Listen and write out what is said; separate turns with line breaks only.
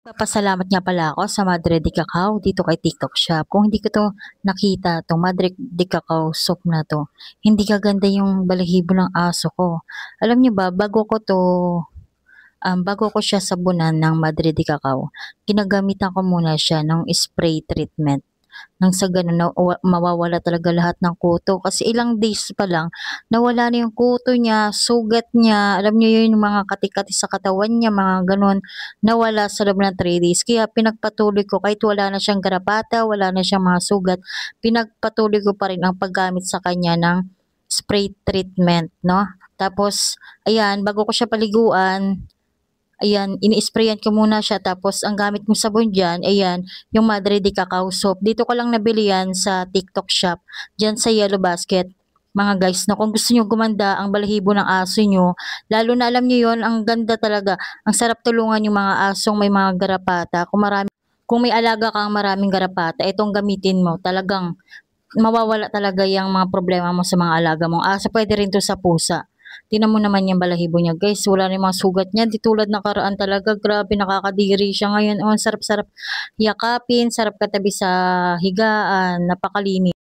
Papasalamat nga pala ako sa Madre de Cacao dito kay TikTok Shop. Kung hindi ko 'to nakita 'tong Madre de Cacao soup na 'to, hindi gaganda yung balahibo ng aso ko. Alam niyo ba bago ko siya sabunan ng Madre de Cacao, ginagamitan ko muna siya ng spray treatment. Nang sa gano'n mawawala talaga lahat ng kuto kasi ilang days pa lang nawala na yung kuto niya, sugat niya, alam niyo yun yung mga kati-kati sa katawan niya, mga gano'n, nawala sa loob ng 3 days. Kaya pinagpatuloy ko kahit wala na siyang garapata, wala na siyang mga sugat, pinagpatuloy ko pa rin ang paggamit sa kanya ng spray treatment 'no. Tapos ayan, bago ko siya paliguan, ayan, ini-sprayan ko muna siya tapos ang gamit kong sabon diyan, ayan, yung Madre de Cacao soap. Dito ko lang nabili yan sa TikTok Shop, diyan sa Yellow Basket. Mga guys 'no, kung gusto niyo gumanda ang balahibo ng aso niyo, lalo na alam niyo yon, ang ganda talaga, ang sarap tulungan yung mga asong may mga garapata. Kung may alaga kang maraming garapata, itong gamitin mo, talagang mawawala talaga yung mga problema mo sa mga alaga mong aso. Puwede rin 'to sa pusa. Tingnan mo naman yung balahibo niya guys, wala na yung mga sugat niya, 'di tulad nakaraan talaga, grabe nakakadiri siya. Ngayon, oh, ang sarap-sarap yakapin, sarap katabi sa higaan, napakalinis.